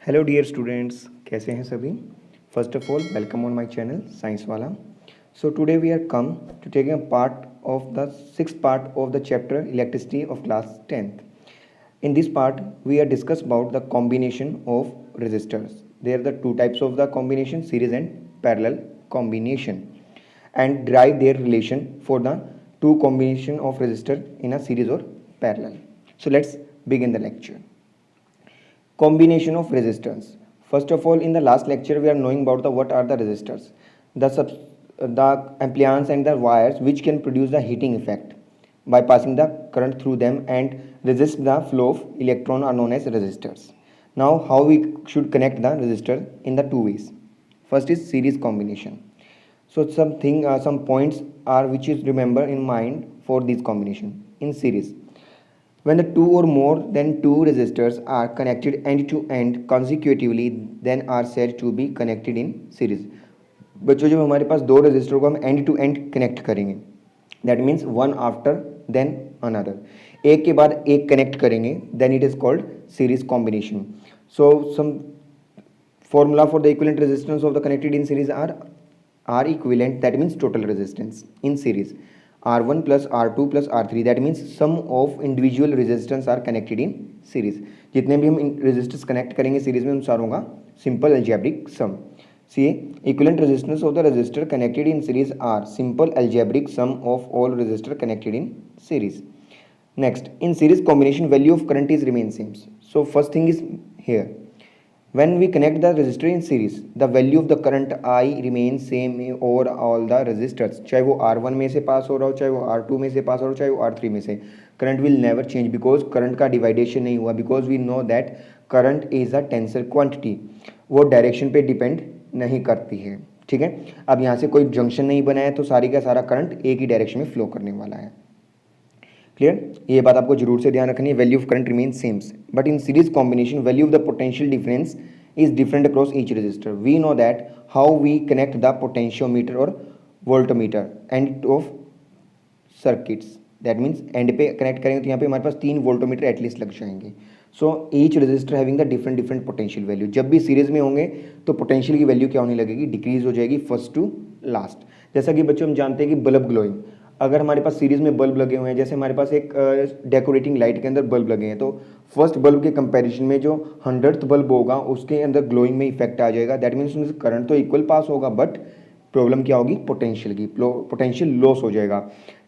Hello dear students, कैसे हैं सभी। First of all welcome on my channel science वाला। So today we are come to take a part of the six part of the chapter electricity of class 10th. In this part we are discuss about the combination of resistors. There are the two types of the combination, series and parallel combination, and derive their relation for the two combination of resistor in a series or parallel. So let's begin the lecture. Combination of resistors. First of all, in the last lecture we are knowing about the what are the resistors, the appliance and the wires which can produce the heating effect by passing the current through them and resist the flow of electron are known as resistors. Now how we should connect the resistor in the two ways. First is series combination. So some points are which is remember in mind for this combination in series. When the two or more than two resistors are connected end to end consecutively, then are said to be connected in series. बच्चों जब हमारे पास दो register को हम end to end connect करेंगे, that means one after then another, एक के बाद एक कनेक्ट करेंगे, then it is called series combination. So sum formula for the equivalent resistance of the connected in series are R equivalent, that means total resistance in series, R1 plus R2 plus R3, that means sum of individual resistance are connected in series. जितने भी हम resistors connect करेंगे series में अनुसार होगा simple algebraic sum. See, equivalent resistance of the resistor connected in series are simple algebraic sum of all resistor connected in series. Next, in series combination value of current is remain same. So first thing is here, when we connect the resistor in series, the value of the current I remains same over all the resistors. चाहे वो R1 में से पास हो रहा हो, चाहे वो R2 में से पास हो रहा हो, चाहे वो R3 में से, current will never change because current का dividation नहीं हुआ, because we know that current is a tensor quantity. वो डायरेक्शन पे डिपेंड नहीं करती है. ठीक है, अब यहाँ से कोई जंक्शन नहीं बनाया तो सारी का सारा करंट एक ही डायरेक्शन में फ्लो करने वाला है. क्लियर, ये बात आपको जरूर से ध्यान रखनी है. Value of current remain same, but in series combination value of the potential difference is different across each resistor. We know that how we connect the potentiometer or voltmeter end of circuits. That means end पे connect करेंगे तो यहाँ पे हमारे पास 3 वोल्टोमीटर at least लग जाएंगे. So each resistor having the different different potential value. जब भी सीरीज में होंगे तो पोटेंशियल की वैल्यू क्या होने लगेगी, डिक्रीज हो जाएगी फर्स्ट टू लास्ट. जैसा कि बच्चों हम जानते हैं कि बल्ब ग्लोइंग, अगर हमारे पास सीरीज में बल्ब लगे हुए हैं, जैसे हमारे पास एक डेकोरेटिंग लाइट के अंदर बल्ब लगे हैं, तो फर्स्ट बल्ब के कंपैरिजन में जो 100th बल्ब होगा उसके अंदर ग्लोइंग में इफेक्ट आ जाएगा. दैट मीन्स उसमें करंट तो इक्वल पास होगा, बट प्रॉब्लम क्या होगी, पोटेंशियल की, पोटेंशियल लॉस हो जाएगा.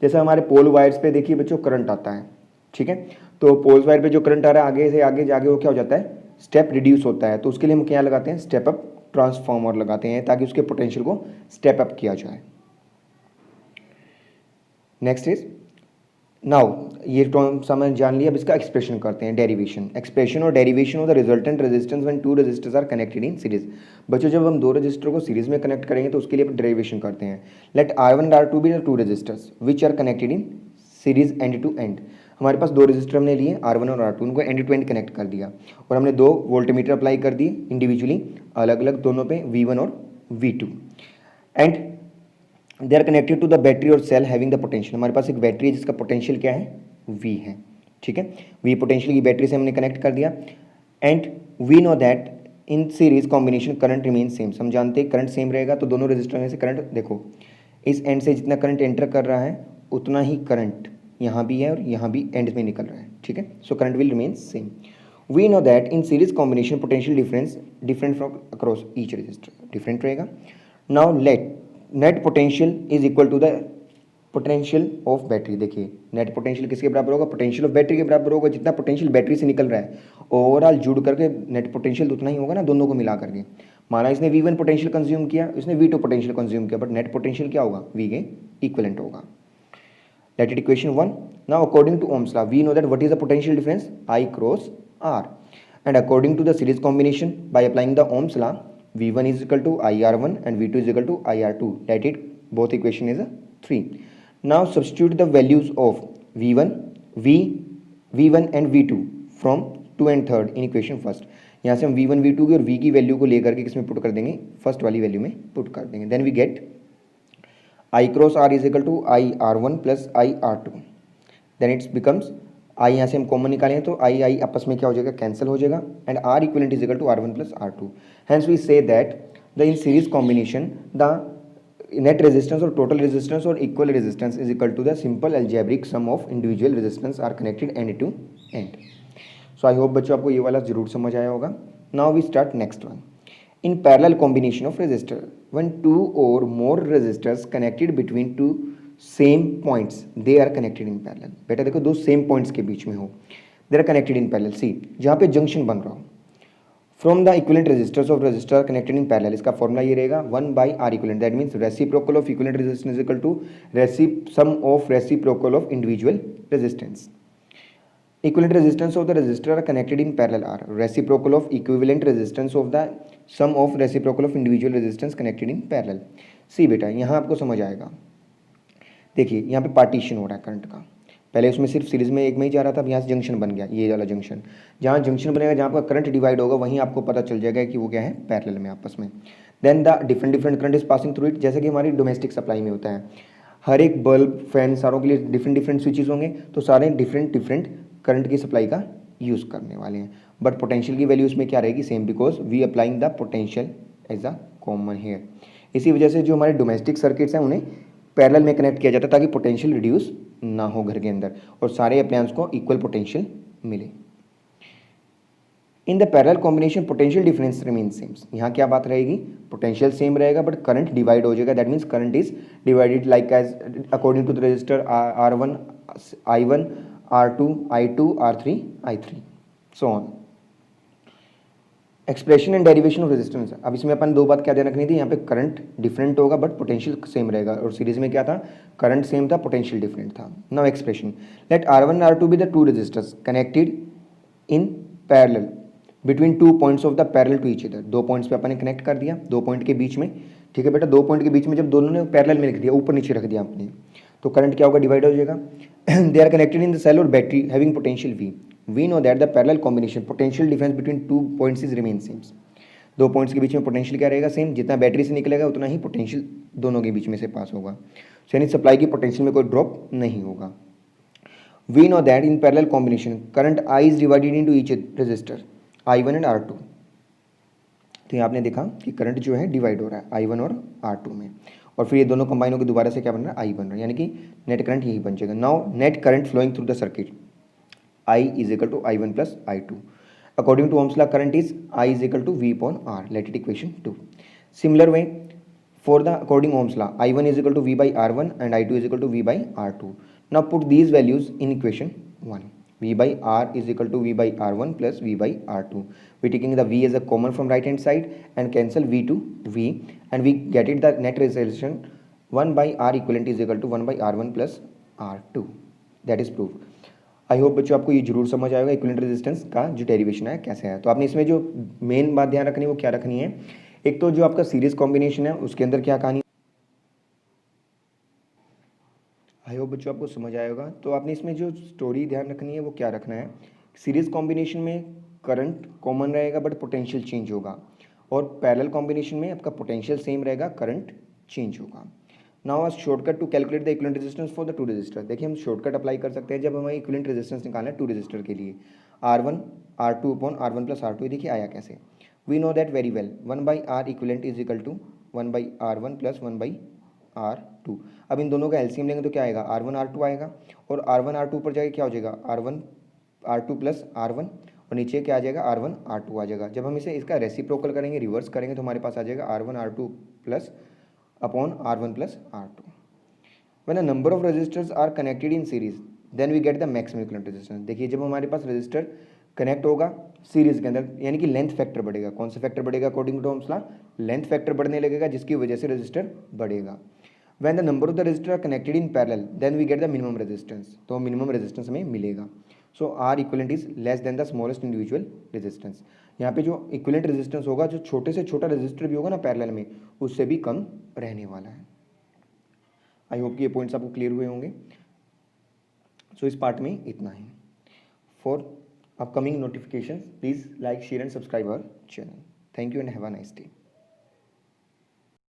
जैसे हमारे पोल वायर्स पे देखिए बच्चों करंट आता है. ठीक है, तो पोल वायर पे जो करंट आ रहा है आगे से आगे जाके वो क्या हो जाता है, स्टेप रिड्यूस होता है. तो उसके लिए हम क्या लगाते हैं, स्टेप अप ट्रांसफार्मर लगाते हैं ताकि उसके पोटेंशियल को स्टेप अप किया जाए. नेक्स्ट इज नाउ, ये टर्म समझ जान लिया. अब इसका एक्सप्रेशन करते हैं, डेरिवेशन. एक्सप्रेशन और derivation of the resultant resistance when two resistors are connected in series. बच्चों जब हम दो रेजिस्टर को सीरीज में कनेक्ट करेंगे तो उसके लिए डेरिवेशन करते हैं. Let R1 and R2 be the two resistors which are connected in series end to end. हमारे पास दो रेजिस्टर हमने लिए R1 और R2, उनको एंड टू एंड कनेक्ट कर दिया और हमने दो वोल्टमीटर अप्लाई कर दिए इंडिविजुअली अलग अलग दोनों पे, V1 और V2, and they are connected to the battery और सेल हैविंग द पोटेंशियल. हमारे पास एक बैटरी है जिसका पोटेंशियल क्या है, V है. ठीक है, V पोटेंशियल की बैटरी से हमने कनेक्ट कर दिया. And we know that in series combination current remain same. हम जानते हैं करंट सेम रहेगा, तो दोनों रजिस्टर में से करंट देखो, इस एंड से जितना करंट एंटर कर रहा है उतना ही करंट यहाँ भी है और यहाँ भी एंड में निकल रहा है. ठीक है, so current will remain same. We know that in series combination potential difference different from across each register, different रहेगा. Now let net potential is equal to the potential of battery. देखिए net potential किसके बराबर होगा, potential of battery के बराबर होगा. जितना potential battery से निकल रहा है ओवरऑल जुड़ करके नेट पोटेंशियल उतना ही होगा ना, दोनों को मिला करके. माना इसने V1 पोटेंशियल कंज्यूम किया, इसने V2 पोटेंशियल कंज्यूम किया, बट नेट पोटेंशियल क्या होगा, V के इक्विवेलेंट होगा. Let it equation 1. Now according to Ohm's law we know that what is the potential difference, I cross R, and according to the series combination by applying the Ohm's law V1 is equal to IR1 and V2 is equal to IR2. Let it, both equation is a 3. Now substitute the values of V1, V1 and V2 from 2 and 3rd in equation first. यहाँ से हम V1, V2 की और V की value को लेकर के किसमें पुट कर देंगे, फर्स्ट वाली वैल्यू में पुट कर देंगे. Then we get I cross R is equal to IR1 plus IR2. Then it becomes आई यहाँ से हम कॉमन निकालेंगे तो आई आई आपस में क्या हो जाएगा, कैंसिल हो जाएगा, and R equivalent is equal to R1 plus R2. Hence we say that the in series combination the net resistance or total resistance or equal resistance is equal to the simple algebraic sum of individual resistance are connected end to end. So I hope बच्चों आपको ये वाला जरूर समझ आया होगा. Now we start next one. In parallel combination of resistor, when two or more resistors connected between two same points, they are connected in parallel. बेटा देखो दो same points के बीच में हो, they are connected in parallel. See जहाँ पे junction बन रहा हो, from the equivalent resistors of resistor connected in parallel, इसका फॉर्मूला ये रहेगा 1/R equivalent. That means reciprocal of equivalent resistance is equal to sum of reciprocal of individual resistance. Equivalent resistance of the resistor are connected in parallel are reciprocal of equivalent resistance of the sum of reciprocal of individual resistance connected in parallel. सी बेटा यहाँ आपको समझ आएगा. देखिए यहाँ पे partition हो रहा है करंट का. पहले उसमें सिर्फ सीरीज में एक में ही जा रहा था, अब यहाँ से जंक्शन बन गया, ये वाला जंक्शन. जहाँ जंक्शन बनेगा, जहाँ आपका करंट डिवाइड होगा, वहीं आपको पता चल जाएगा कि वो क्या है, पैरेलल में आपस में. Then the different different current is passing through it. जैसे कि हमारी डोमेस्टिक सप्लाई में होता है, हर एक बल्ब फैन सारों के लिए डिफरेंट डिफरेंट स्विचेस होंगे, तो सारे डिफरेंट डिफरेंट करंट की सप्लाई का यूज़ करने वाले हैं. बट पोटेंशियल की वैल्यू उसमें क्या रहेगी, same, because we applying the potential as a common here. इसी वजह से जो हमारे डोमेस्टिक सर्किट्स हैं उन्हें पैरेलल में कनेक्ट किया जाता है ताकि पोटेंशियल रिड्यूस ना हो घर के अंदर और सारे अप्लायंस को इक्वल पोटेंशियल मिले. In the parallel combination potential difference remain same. यहाँ क्या बात रहेगी, पोटेंशियल सेम रहेगा बट करंट डिवाइड हो जाएगा. That means current is divided like as according to the register R1 I1 R2 I2 R3 I3 so on. Expression and derivation of resistance. अब इसमें अपन दो बात क्या ध्यान रखनी थी, यहाँ पे करंट डिफरेंट होगा बट पोटेंशियल सेम रहेगा, और सीरीज में क्या था, करंट सेम था, पोटेंशियल डिफरेंट था. Now expression, let R1 R2 be the two resistors connected in parallel between two points of the parallel to each other. दो पॉइंट्स पे अपन ने कनेक्ट कर दिया, दो पॉइंट के बीच में. ठीक है बेटा, दो पॉइंट के बीच में जब दोनों ने पैरेलल में रख दिया, ऊपर नीचे रख दिया आपने, तो करंट क्या होगा, डिवाइड हो जाएगा. They are connected in the cell और battery having potential V. We know that the parallel combination potential difference between two points is remain same. दो पॉइंट्स के बीच में पोटेंशियल क्या रहेगा, सेम. जितना बैटरी से निकलेगा उतना ही पोटेंशियल दोनों के बीच में से पास होगा. यानी सप्लाई की पोटेंशियल में कोई ड्रॉप नहीं होगा. We know that in parallel combination current I is divided into each resistor I1 and R2. तो यहाँ आपने देखा कि करंट जो है डिवाइड हो रहा है I1 और R2 में, और फिर ये दोनों कंबाइन होकर दोबारा से क्या बन रहा है, I बन रहा है, यानी कि नेट करंट यही बन जाएगा. Now net current flowing through the circuit I is equal to I1 plus I2. According to Ohm's law, current is I is equal to V upon R. Let it equation 2. Similar way, for the according Ohm's law, I1 is equal to V by R1 and I2 is equal to V by R2. Now put these values in equation 1. V by R is equal to V by R1 plus V by R2. We taking the V as a common from right hand side and cancel V to V, and we get it the net resolution 1 by R equivalent is equal to 1 by R1 plus R2. That is proved. I hope बच्चों आपको ये जरूर समझ आएगा equivalent resistance का जो derivation है कैसे है. तो आपने इसमें जो मेन बात ध्यान रखनी है वो क्या रखनी है, एक तो जो आपका सीरीज कॉम्बिनेशन है उसके अंदर क्या कहानी, आई होप बच्चों आपको समझ आएगा. तो आपने इसमें जो स्टोरी ध्यान रखनी है वो क्या रखना है, सीरीज कॉम्बिनेशन में करंट कॉमन रहेगा बट पोटेंशियल चेंज होगा, और पैरेलल कॉम्बिनेशन में आपका पोटेंशियल सेम रहेगा, करंट चेंज होगा. Now a shortcut to calculate the equivalent resistance for the two resistor. देखिए हम शॉर्टकट अप्लाई कर सकते हैं जब हमें इक्विवेलेंट रेजिस्टेंस निकालना है टू रेजिस्टर के लिए. R1 R2 upon R1 plus R2. देखिए आया कैसे, we know that very well 1 by R equivalent is equal to 1 by R1 plus 1 by R2. अब इन दोनों का एलसीएम लेंगे तो क्या आएगा, R1 R2 आएगा, और R1 R2 पर जाएगा क्या हो जाएगा, R1 R2 प्लस R1, और नीचे क्या आ जाएगा, R1 R2 आ जाएगा. जब हम इसे इसका रेसिप्रोकल करेंगे, रिवर्स करेंगे, तो हमारे पास आ जाएगा R1 R2 plus upon R1 plus R2. When a number of resistors are connected in series, then we get the maximum equivalent resistance. देखिए जब हमारे पास रजिस्टर कनेक्ट होगा सीरीज के अंदर, यानी कि लेंथ फैक्टर बढ़ेगा. कौन सा फैक्टर बढ़ेगा, according to Ohm's law length factor बढ़ने लगेगा, जिसकी वजह से रजिस्टर बढ़ेगा. When the number of the resistors are connected in parallel, then we get the minimum resistance. तो मिनिमम रेजिस्टेंस हमें मिलेगा. सो R equivalent is less than the smallest individual resistance. यहाँ पे जो इक्विवेलेंट रेजिस्टेंस होगा, जो छोटे से छोटा रेजिस्टर भी होगा ना पैरेलल में, उससे भी कम रहने वाला है. आई होप कि ये पॉइंट्स आपको क्लियर हुए होंगे. सो इस पार्ट में इतना ही. For upcoming notification please like share and subscribe our channel. Thank you and have a nice day.